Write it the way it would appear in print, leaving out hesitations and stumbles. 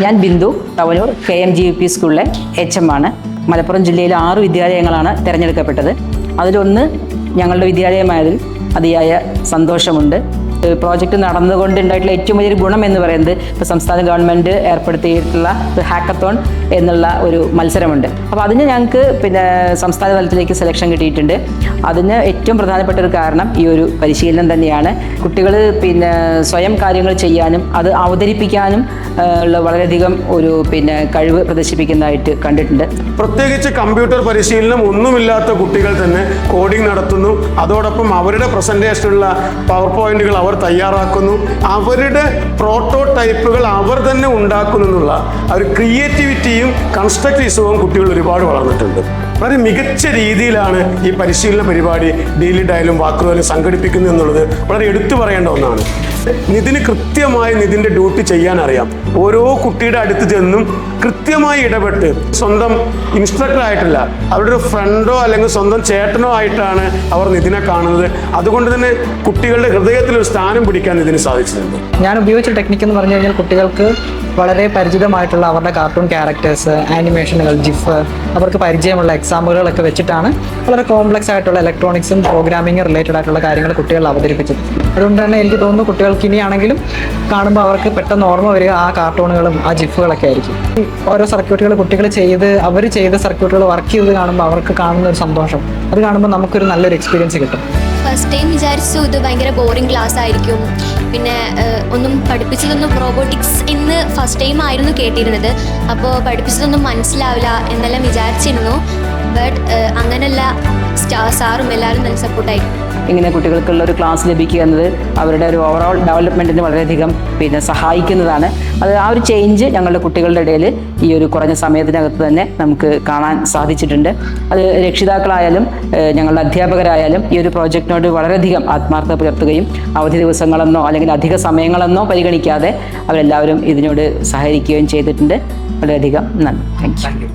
ഞാൻ ബിന്ദു, തവനൂർ KMGUP സ്കൂളിലെ HM ആണ്. മലപ്പുറം ജില്ലയിലെ 6 വിദ്യാലയങ്ങളാണ് തിരഞ്ഞെടുക്കപ്പെട്ടത്. അതിലൊന്ന് ഞങ്ങളുടെ വിദ്യാലയമായതിൽ അതിയായ സന്തോഷമുണ്ട്. പ്രോജക്റ്റ് നടന്നുകൊണ്ടുണ്ടായിട്ടുള്ള ഏറ്റവും വലിയൊരു ഗുണം എന്ന് പറയുന്നത് ഇപ്പോൾ സംസ്ഥാന ഗവൺമെൻറ് ഏർപ്പെടുത്തിയിട്ടുള്ള ഹാക്കത്തോൺ എന്നുള്ള ഒരു മത്സരമുണ്ട്. അപ്പോൾ അതിന് ഞങ്ങൾക്ക് സംസ്ഥാന തലത്തിലേക്ക് സെലക്ഷൻ കിട്ടിയിട്ടുണ്ട്. അതിന് ഏറ്റവും പ്രധാനപ്പെട്ട ഒരു കാരണം ഈ ഒരു പരിശീലനം തന്നെയാണ്. കുട്ടികൾ സ്വയം കാര്യങ്ങൾ ചെയ്യാനും അത് അവതരിപ്പിക്കാനും ഉള്ള വളരെയധികം ഒരു കഴിവ് പ്രദർശിപ്പിക്കുന്നതായിട്ട് കണ്ടിട്ടുണ്ട്. പ്രത്യേകിച്ച് കമ്പ്യൂട്ടർ പരിശീലനം ഒന്നുമില്ലാത്ത കുട്ടികൾ തന്നെ കോഡിംഗ് നടത്തുന്നു. അതോടൊപ്പം അവരുടെ പ്രസന്റേഷനുള്ള പവർ പോയിന്റുകൾ അവർ തയ്യാറാക്കുന്നു. അവരുടെ പ്രോട്ടോടൈപ്പുകൾ അവർ തന്നെ ഉണ്ടാക്കുന്നു എന്നുള്ള ഒരു ക്രിയേറ്റിവിറ്റിയും കൺസ്ട്രക്റ്റിവിസവും കുട്ടികൾ ഒരുപാട് വളർന്നിട്ടുണ്ട്. വളരെ മികച്ച രീതിയിലാണ് ഈ പരിശീലന പരിപാടി ഡെയിലി ഡയലും വാക്കുകളും സംഘടിപ്പിക്കുന്നു എന്നുള്ളത് വളരെ എടുത്തു പറയേണ്ട ഒന്നാണ്. നിതിന് കൃത്യമായി നിതിൻ്റെ ഡ്യൂട്ടി ചെയ്യാൻ അറിയാം. ഓരോ കുട്ടിയുടെ അടുത്ത് ചെന്നും കൃത്യമായി ഇടപെട്ട് സ്വന്തം ഇൻസ്ട്രക്ടർ ആയിട്ടല്ല, അവരുടെ ഒരു ഫ്രണ്ടോ അല്ലെങ്കിൽ സ്വന്തം ചേട്ടനോ ആയിട്ടാണ് അവർ നിതിനെ കാണുന്നത്. അതുകൊണ്ട് തന്നെ കുട്ടികളുടെ ഹൃദയത്തിൽ ഒരു സ്ഥാനം പിടിക്കാൻ ഇതിന് സാധിച്ചിട്ടുണ്ട്. ഞാൻ ഉപയോഗിച്ച ടെക്നിക്ക് എന്ന് പറഞ്ഞു കഴിഞ്ഞാൽ കുട്ടികൾക്ക് വളരെ പരിചിതമായിട്ടുള്ള അവരുടെ കാർട്ടൂൺ ക്യാരക്ടേഴ്സ്, ആനിമേഷനുകൾ, ജിഫ്, അവർക്ക് പരിചയമുള്ള എക്സാമ്പിളുകളൊക്കെ വെച്ചിട്ടാണ് വളരെ കോംപ്ലക്സ് ആയിട്ടുള്ള ഇലക്ട്രോണിക്സും പ്രോഗ്രാമിംഗ് റിലേറ്റഡ് ആയിട്ടുള്ള കാര്യങ്ങൾ കുട്ടികൾ അവതരിപ്പിച്ചത്. അതുകൊണ്ട് തന്നെ എനിക്ക് തോന്നുന്നു കുട്ടികൾക്ക് ഇനിയാണെങ്കിലും കാണുമ്പോൾ അവർക്ക് പെട്ടെന്ന് ഓർമ്മ വരിക ആ കാർട്ടൂണുകളും ആ ജിഫുകളൊക്കെ ആയിരിക്കും. ഓരോ സർക്യൂട്ടുകൾ കുട്ടികൾ അവർ ചെയ്ത സർക്യൂട്ടുകൾ വർക്ക് ചെയ്ത് കാണുമ്പോൾ അവർക്ക് കാണുന്ന ഒരു സന്തോഷം, അത് കാണുമ്പോൾ നമുക്കൊരു നല്ലൊരു എക്സ്പീരിയൻസ് കിട്ടും. ഫസ്റ്റ് ടൈം വിചാരിച്ചു ഇത് ഭയങ്കര ബോറിംഗ് ക്ലാസ് ആയിരിക്കും, ഒന്നും പഠിപ്പിച്ചതൊന്നും റോബോട്ടിക്സ് എന്ന് ഫസ്റ്റ് ടൈം ആയിരുന്നു കേട്ടിരുന്നത്. അപ്പോൾ പഠിപ്പിച്ചതൊന്നും മനസ്സിലാവില്ല എന്നെല്ലാം വിചാരിച്ചിരുന്നു. ബട്ട് അങ്ങനെയല്ല, സാറും എല്ലാവരും നല്ല സപ്പോർട്ടായിരുന്നു. ഇങ്ങനെ കുട്ടികൾക്കുള്ള ഒരു ക്ലാസ് ലഭിക്കുക എന്നത് അവരുടെ ഒരു ഓവറോൾ ഡെവലപ്മെൻറ്റിന് വളരെയധികം സഹായിക്കുന്നതാണ്. അത് ആ ഒരു ചേഞ്ച് ഞങ്ങളുടെ കുട്ടികളുടെ ഇടയിൽ ഈ ഒരു കുറഞ്ഞ സമയത്തിനകത്ത് തന്നെ നമുക്ക് കാണാൻ സാധിച്ചിട്ടുണ്ട്. അത് രക്ഷിതാക്കളായാലും ഞങ്ങളുടെ അധ്യാപകരായാലും ഈ ഒരു പ്രോജക്റ്റിനോട് വളരെയധികം ആത്മാർത്ഥത പുലർത്തുകയും അവധി ദിവസങ്ങളെന്നോ അല്ലെങ്കിൽ അധിക സമയങ്ങളെന്നോ പരിഗണിക്കാതെ അവരെല്ലാവരും ഇതിനോട് സഹകരിക്കുകയും ചെയ്തിട്ടുണ്ട്. വളരെയധികം നന്ദി. Thank you.